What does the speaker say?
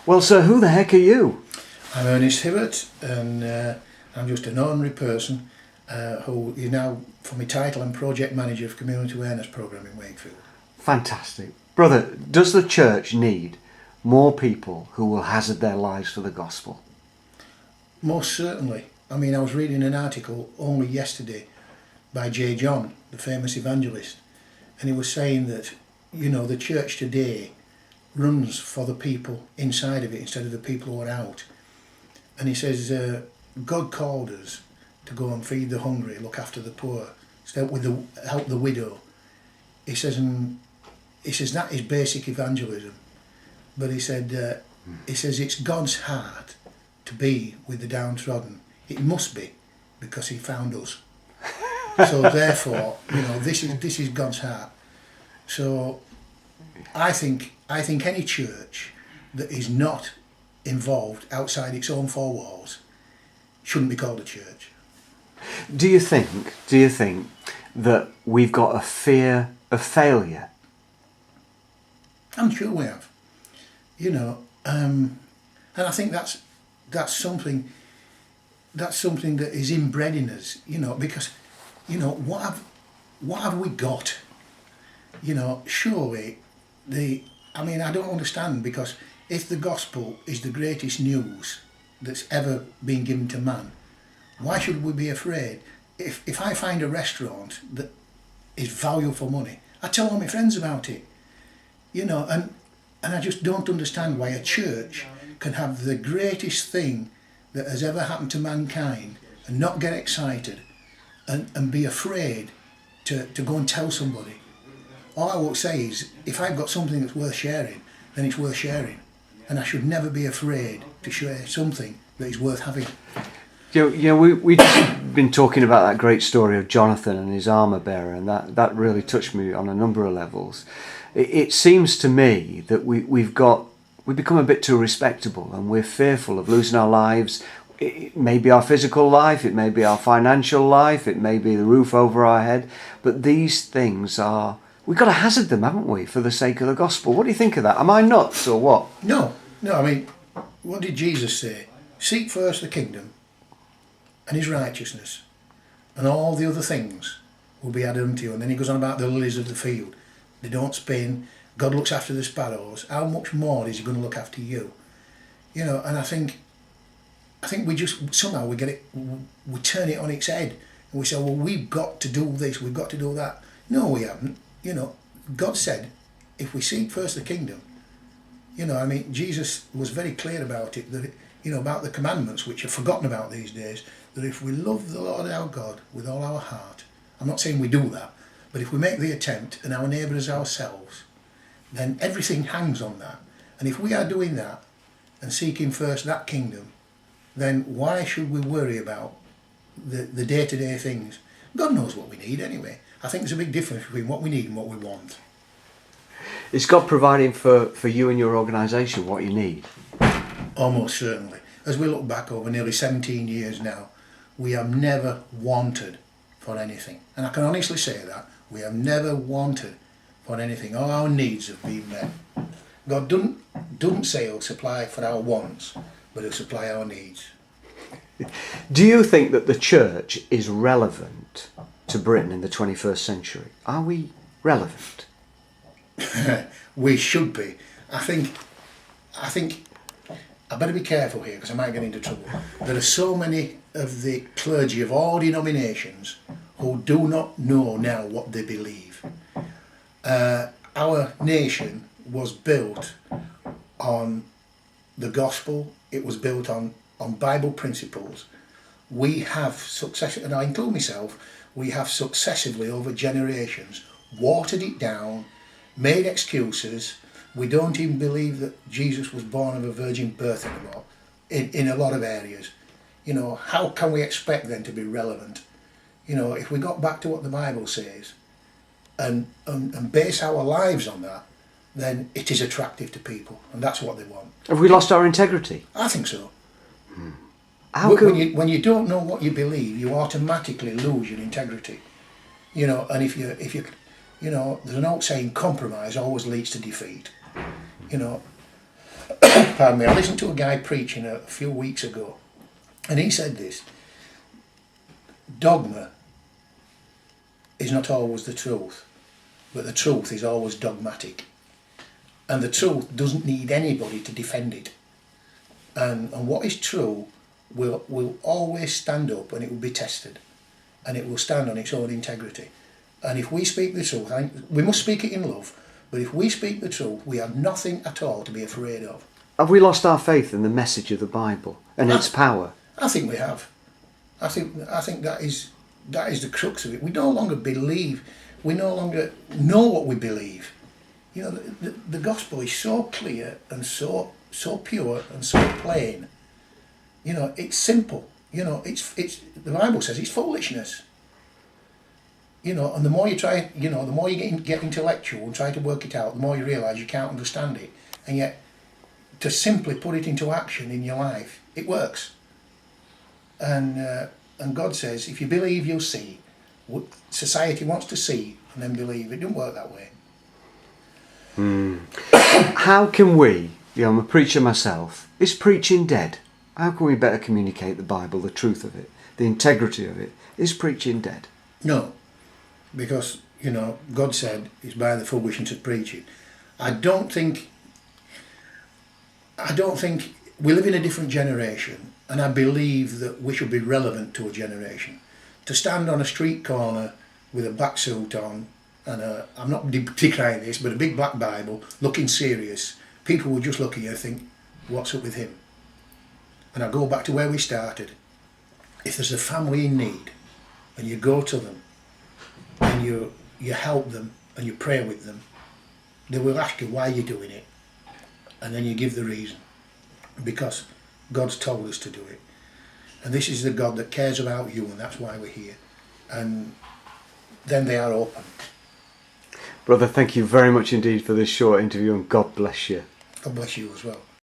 Well, sir, who the heck are you? I'm Ernest Hibbert, and I'm just an ordinary person who is now, for my title, I'm Project Manager of Community Awareness Programme in Wakefield. Fantastic. Brother, does the church need more people who will hazard their lives for the gospel? Most certainly. I mean, I was reading an article only yesterday by J. John, the famous evangelist, and he was saying that, you know, the church today runs for the people inside of it instead of the people who are out. And he says, God called us to go and feed the hungry, look after the poor, help the widow. He says that is basic evangelism. But he says it's God's heart to be with the downtrodden. It must be, because he found us. So therefore, you know, this is God's heart. So I think any church that is not involved outside its own four walls shouldn't be called a church. Do you think that we've got a fear of failure? I'm sure we have. You know, and I think that's something that is inbred in us. You know, because, you know, what have we got? You know, surely I mean, I don't understand, because if the gospel is the greatest news that's ever been given to man, why should we be afraid? If I find a restaurant that is value for money, I tell all my friends about it. You know, and I just don't understand why a church can have the greatest thing that has ever happened to mankind and not get excited and be afraid to go and tell somebody. All I will say is, if I've got something that's worth sharing, then it's worth sharing. And I should never be afraid to share something that is worth having. You know, we've just been talking about that great story of Jonathan and his Armorbearer, and that really touched me on a number of levels. It seems to me that we've become a bit too respectable, and we're fearful of losing our lives. It may be our physical life, it may be our financial life, it may be the roof over our head, but these things we've got to hazard them, haven't we, for the sake of the gospel? What do you think of that? Am I nuts or what? No, I mean, what did Jesus say? Seek first the kingdom and his righteousness, and all the other things will be added unto you. And then he goes on about the lilies of the field. They don't spin. God looks after the sparrows. How much more is he going to look after you? You know, and I think we just, somehow we get it, we turn it on its head, and we say, well, we've got to do this, we've got to do that. No, we haven't. You know, God said, if we seek first the kingdom, you know, I mean, Jesus was very clear about it, that, you know, about the commandments, which are forgotten about these days, that if we love the Lord our God with all our heart, I'm not saying we do that, but if we make the attempt, and our neighbour as ourselves, then everything hangs on that. And if we are doing that and seeking first that kingdom, then why should we worry about the day-to-day things? God knows what we need anyway. I think there's a big difference between what we need and what we want. Is God providing for you and your organisation what you need? Almost certainly. As we look back over nearly 17 years now, we have never wanted for anything. And I can honestly say that. We have never wanted for anything. All our needs have been met. God doesn't say he'll supply for our wants, but he'll supply our needs. Do you think that the church is relevant to Britain in the 21st century? Are we relevant? We should be. I think I better be careful here, because I might get into trouble. There are so many of the clergy of all denominations who do not know now what they believe. Our nation was built on the gospel. It was built on Bible principles. We have and I include myself, we have successively over generations watered it down, made excuses. We don't even believe that Jesus was born of a virgin birth anymore in a lot of areas. You know, how can we expect then to be relevant? You know, if we got back to what the Bible says and base our lives on that, then it is attractive to people, and that's what they want. Have we lost our integrity? I think so. When you don't know what you believe, you automatically lose your integrity. You know, and if you you know, there's an old saying, compromise always leads to defeat. You know, pardon me, I listened to a guy preaching a few weeks ago, and he said this: dogma is not always the truth, but the truth is always dogmatic. And the truth doesn't need anybody to defend it. And what is true will always stand up, and it will be tested. And it will stand on its own integrity. And if we speak the truth, we must speak it in love, but if we speak the truth, we have nothing at all to be afraid of. Have we lost our faith in the message of the Bible and its power? I think we have. I think that is the crux of it. We no longer believe. We no longer know what we believe. You know, the gospel is so clear and so pure and so plain. You know, it's simple. You know, it's the Bible says it's foolishness. You know, and the more you try, you know, the more you get intellectual and try to work it out, the more you realise you can't understand it. And yet, to simply put it into action in your life, it works. And God says, if you believe, you'll see. Society wants to see and then believe. It doesn't work that way. How can we, you know, I'm a preacher myself, is preaching dead? How can we better communicate the Bible, the truth of it, the integrity of it? Is preaching dead? No, because, you know, God said it's by the foolishness of preaching. I don't think we live in a different generation, and I believe that we should be relevant to a generation. To stand on a street corner with a black suit on, and I'm not decrying this, but a big black Bible, looking serious, people will just look at you and think, what's up with him? And I go back to where we started. If there's a family in need, and you go to them, and you help them, and you pray with them, they will ask you why you're doing it, and then you give the reason. Because God's told us to do it. And this is the God that cares about you, and that's why we're here. And then they are open. Brother, thank you very much indeed for this short interview, and God bless you. God bless you as well.